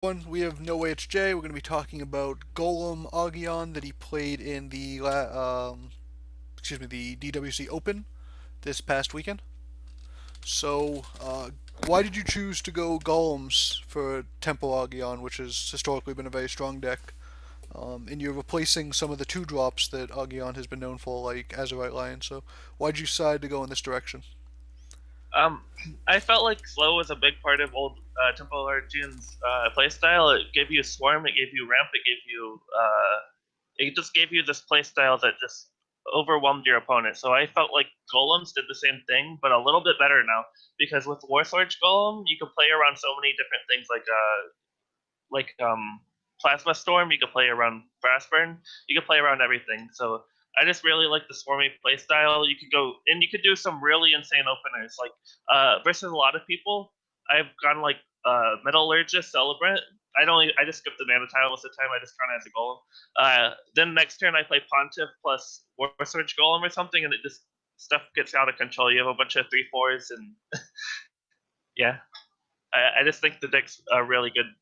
We have NoWayItsJ. We're going to be talking about Golem Agion that he played in the DWC Open this past weekend. So, why did you choose to go Golems for Tempo Agion, which has historically been a very strong deck? And you're replacing some of the two drops that Agion has been known for, like Azurite Lion. So, why did you decide to go in this direction? Um, I felt like slow was a big part of old Temple Guardian's playstyle. It gave you swarm, it gave you ramp, it just gave you this playstyle that just overwhelmed your opponent. So I felt like golems did the same thing, but a little bit better now because with Warforged Golem, you can play around so many different things like Plasma Storm. You could play around Frostburn. You could play around everything. So I just really like the Swarmy playstyle. You could go and you could do some really insane openers. Like versus a lot of people, I've gone like Metallurgist Celebrant. I just skip the mana tile most of the time. I just run as a golem. Then next turn I play Pontiff plus Warforged Golem or something, and it just stuff gets out of control. You have a bunch of 3/4s, and yeah, I just think the deck's a really good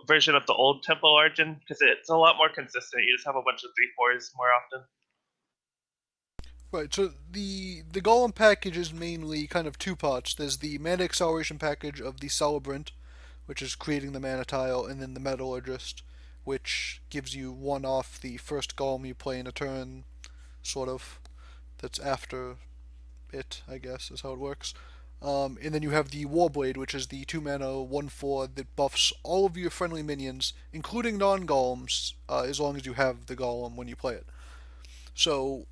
version of the old Tempo Origin because it's a lot more consistent. You just have a bunch of 3/4s more often. Right, so the Golem package is mainly kind of two parts. There's the mana acceleration package of the Celebrant, which is creating the mana tile, and then the Metallurgist, which gives you one off the first Golem you play in a turn, sort of. That's after it, I guess, is how it works. And then you have the Warblade, which is the 2 mana 1/4 that buffs all of your friendly minions, including non golems, as long as you have the golem when you play it. So,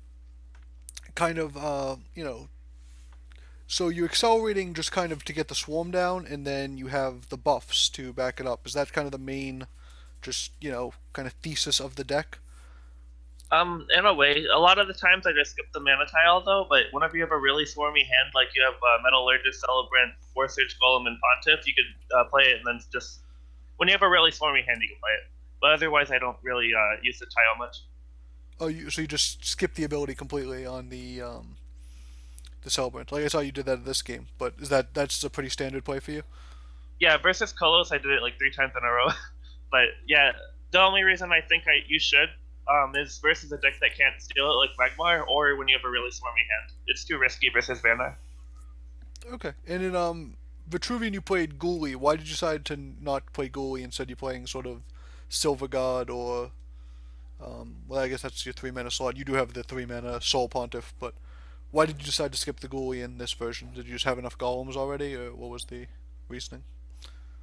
kind of, so you're accelerating just kind of to get the swarm down, and then you have the buffs to back it up. Is that kind of the main, just kind of thesis of the deck? In a way, a lot of the times I just skip the mana tile though. But whenever you have a really swarmy hand, like you have Metallurgist, Celebrant, Warsurge Golem, and Pontiff, you could play it, and then just when you have a really swarmy hand, you can play it. But otherwise, I don't really use the tile much. So you just skip the ability completely on the celebrant. Like I saw you did that in this game, but that's a pretty standard play for you? Yeah, versus Kolos, I did it like 3 times in a row. But yeah, the only reason I think you should is versus a deck that can't steal it like Magmar, or when you have a really swarmy hand. It's too risky versus Vanna. Okay. And in Vitruvian you played Ghoulie. Why did you decide to not play Ghoulie, instead you playing sort of Silver God or well, I guess that's your 3 mana slot. You do have the 3 mana Soul Pontiff, but why did you decide to skip the Ghoulie in this version? Did you just have enough golems already, or what was the reasoning?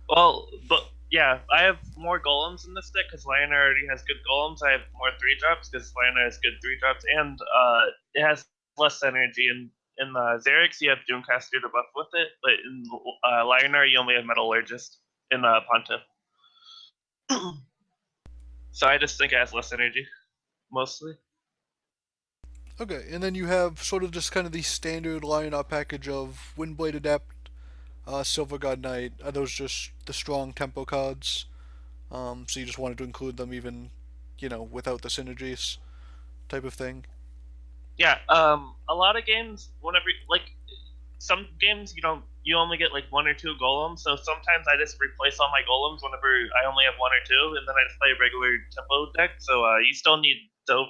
Well, but yeah, I have more golems in this deck because Lyonar already has good golems. I have more 3 drops because Lyonar has good 3 drops, and it has less energy. In Xerix, you have Doomcaster to buff with it, but in Lyonar, you only have Metallurgist in Pontiff. So I just think it has less energy, mostly. Okay, and then you have sort of just kind of the standard lineup package of Windblade Adept, Silver God Knight. Are those just the strong tempo cards? So you just wanted to include them even, without the synergies type of thing? Yeah, a lot of games, whenever like some games you only get like 1 or 2 golems, so sometimes I just replace all my golems whenever I only have 1 or 2, and then I just play a regular tempo deck. So you still need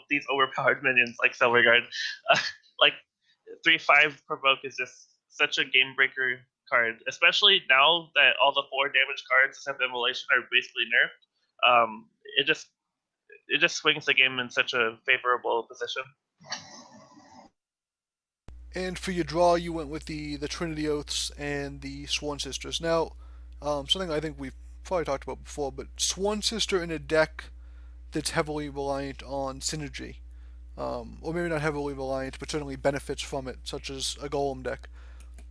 these overpowered minions like Silverguard. Uh, like 3/5 provoke is just such a game breaker card, especially now that all the 4 damage cards except Immolation are basically nerfed. It just swings the game in such a favorable position. And for your draw, you went with the Trinity Oaths and the Sworn Sisters. Now, something I think we've probably talked about before, but Sworn Sister in a deck that's heavily reliant on synergy, or maybe not heavily reliant, but certainly benefits from it, such as a Golem deck.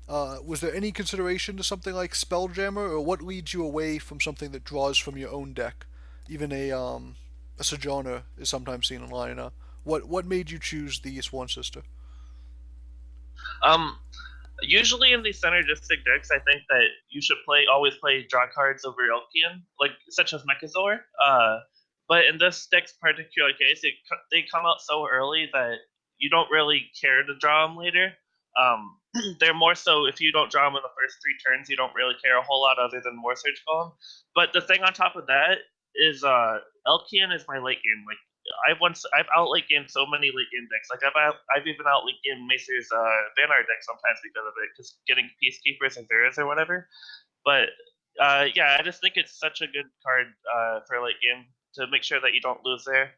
Was there any consideration to something like Spelljammer, or what leads you away from something that draws from your own deck? Even a Sojourner is sometimes seen in Lyonar. What made you choose the Sworn Sister? Um, Usually in these synergistic decks, I think that you should always play draw cards over Elkian, like such as Mechazor. But in this deck's particular case, they come out so early that you don't really care to draw them later. they're more so if you don't draw them in the first 3 turns, you don't really care a whole lot other than War Surge Golem. But the thing on top of that is Elkian is my late game. Like I've out late gamed so many late game decks. Like I've even out late gamed Macer's Vanar deck sometimes because of it, because getting Peacekeepers and Veras or whatever. But yeah, I just think it's such a good card for late game to make sure that you don't lose there.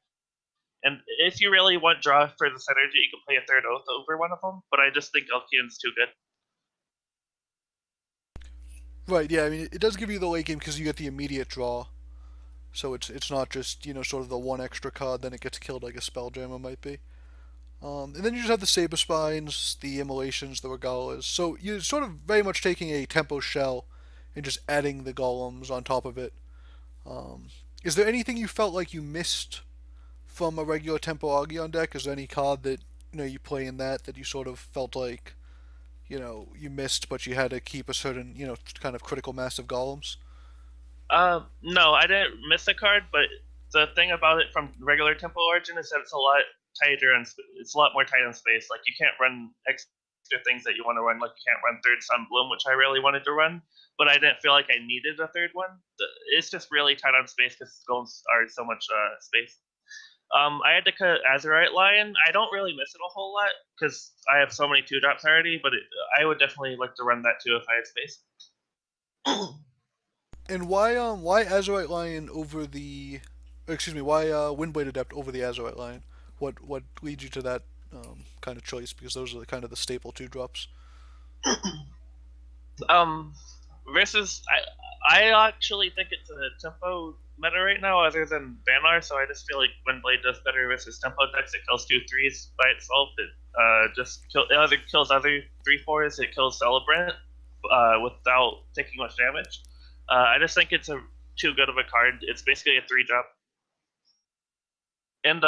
And if you really want draw for the synergy, you can play a third Oath over one of them. But I just think Elkian's too good. Right, yeah, I mean, it does give you the late game because you get the immediate draw. So it's not just, sort of the one extra card, then it gets killed like a Spelljammer might be. And then you just have the Saber Spines, the Immolations, the Regalas. So you're sort of very much taking a Tempo Shell and just adding the Golems on top of it. Um, is there anything you felt like you missed from a regular Tempo Argion deck? Is there any card that you play in that you sort of felt like you missed, but you had to keep a certain kind of critical mass of golems? No, I didn't miss a card, but the thing about it from regular Temple Origin is that it's a lot tighter and it's a lot more tight on space. Like you can't run extra things that you want to run. Like you can't run third Sun Bloom, which I really wanted to run, but I didn't feel like I needed a third one. It's just really tight on space because golems are so much space. I had to cut Azurite Lion. I don't really miss it a whole lot because I have so many 2 drops already, but I would definitely like to run that too if I had space. And why Azurite Lion over the, excuse me, why Windblade Adept over the Azurite Lion? What leads you to that kind of choice? Because those are kind of the staple 2 drops. Um, versus I actually think it's a tempo meta right now, other than Vanar. So I just feel like when Blade does better versus tempo decks, it kills 2/3s by itself. It it either kills other 3/4s, it kills Celebrant without taking much damage. I just think it's a too good of a card. It's basically a 3 drop. And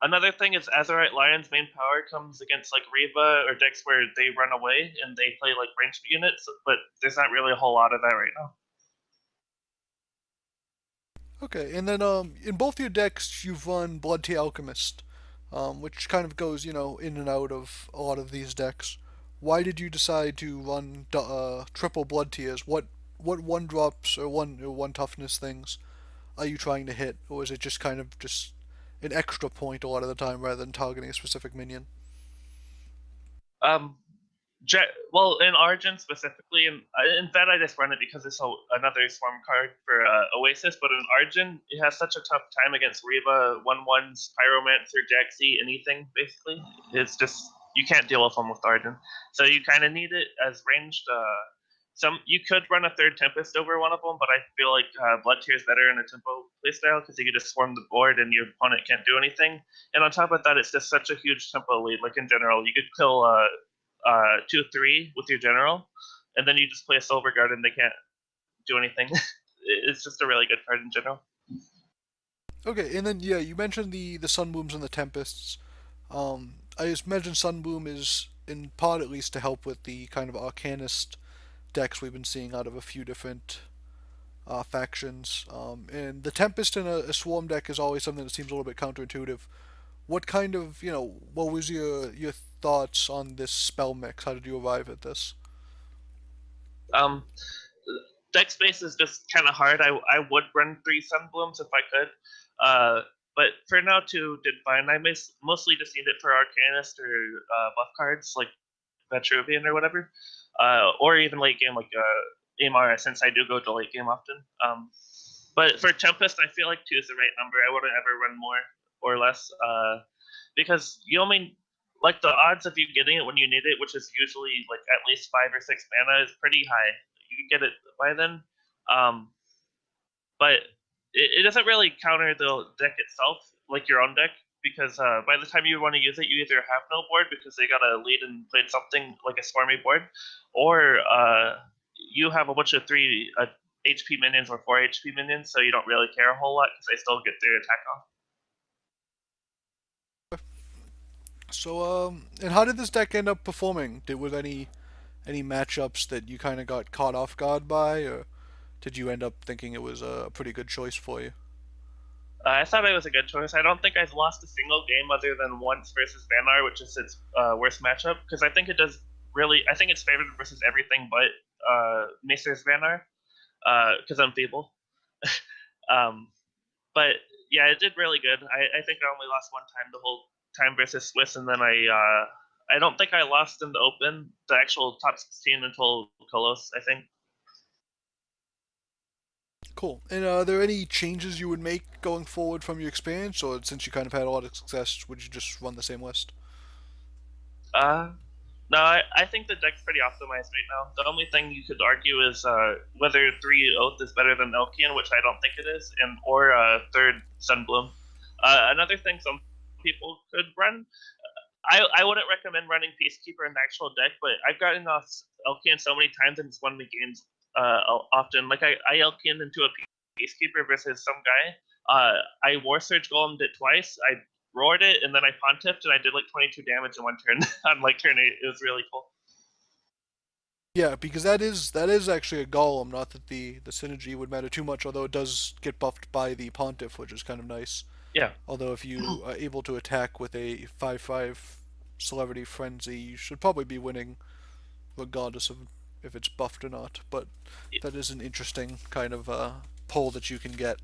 another thing is Azurite Lion's main power comes against like Reba or decks where they run away and they play like ranged units, but there's not really a whole lot of that right now. Okay, and then in both your decks you've run Blood Tea Alchemist, which kind of goes in and out of a lot of these decks. Why did you decide to run triple Blood Tears? What 1 drops or one toughness things are you trying to hit, or is it just kind of just an extra point a lot of the time rather than targeting a specific minion? Um, well, in Origin specifically, and in Fed I just run it because it's another Swarm card for Oasis. But in Origin, it has such a tough time against Reba, 1/1s, Pyromancer, Jaxi, anything basically. It's just you can't deal with them with Origin, so you kind of need it as ranged. Some you could run a third Tempest over one of them, but I feel like Blood Tear is better in a tempo playstyle because you can just swarm the board and your opponent can't do anything. And on top of that, it's just such a huge tempo lead. Like in general, you could kill 2/3 with your general, and then you just play a Silver Guard and they can't do anything. It's just a really good card in general. Okay, and then yeah, you mentioned the Sunblooms and the Tempests. I just mentioned Sunbloom is in part at least to help with the kind of Arcanist decks we've been seeing out of a few different factions. And the Tempest in a Swarm deck is always something that seems a little bit counterintuitive. What kind of, what was your thoughts on this spell mix? How did you arrive at this? Um, Deck space is just kind of hard. I would run 3 Sunblooms if I could. But for now, 2 did fine. I mostly just need it for Arcanist or buff cards like Vetruvian or whatever. Or even late game like Amara, since I do go to late game often. But for Tempest, I feel like 2 is the right number. I wouldn't ever run more or less because you only like the odds of you getting it when you need it, which is usually like at least 5 or 6 mana, is pretty high. You can get it by then, but it doesn't really counter the deck itself like your own deck because by the time you want to use it, you either have no board because they got a lead and played something like a swarmy board, or you have a bunch of 3 HP minions or 4 HP minions, so you don't really care a whole lot because they still get their attack off. So, and how did this deck end up performing? Did was any matchups that you kind of got caught off guard by, or did you end up thinking it was a pretty good choice for you? I thought it was a good choice. I don't think I've lost a single game other than once versus Vanar, which is its worst matchup, because I think it does really, I think it's favored versus everything but Macer's Lyonar, because I'm feeble. um, but yeah, it did really good. I think I only lost one time the whole time versus Swiss, and then I don't think I lost in the Open, the actual top 16 until Kolos, I think. Cool. And are there any changes you would make going forward from your experience, or since you kind of had a lot of success, would you just run the same list? Uh, no, I think the deck's pretty optimized right now. The only thing you could argue is whether 3 Oath is better than Elkian, which I don't think it is, and or third Sunbloom. Another thing some people could run, I wouldn't recommend running Peacekeeper in the actual deck, but I've gotten off Elkian so many times and it's won me games often. Like I Elkian into a Peacekeeper versus some guy. I War Surge Golem it twice. I roared it and then I Pontiffed and I did like 22 damage in one turn on like turn 8. It was really cool. Yeah, because that is actually a golem. Not that the synergy would matter too much, although it does get buffed by the pontiff, which is kind of nice. Yeah, Although if you are able to attack with a 5/5 celebrity frenzy, you should probably be winning regardless of if it's buffed or not. But that is an interesting kind of pull that you can get.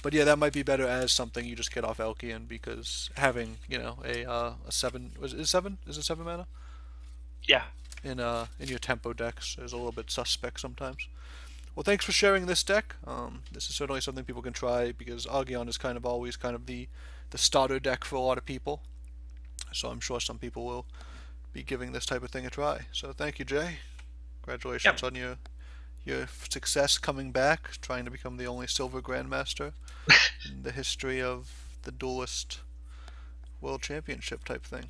But yeah, that might be better as something you just get off Elkian because having a seven was is seven is it 7 mana yeah, in your tempo decks is a little bit suspect sometimes. Well, thanks for sharing this deck. This is certainly something people can try because Argeon is kind of always kind of the starter deck for a lot of people. So I'm sure some people will be giving this type of thing a try. So thank you, Jay. yeah. Congratulations on your success coming back, trying to become the only silver grandmaster in the history of the duelist world championship type thing.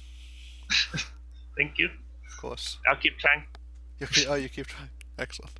Thank you. Of course. I'll keep trying. You keep trying. Excellent.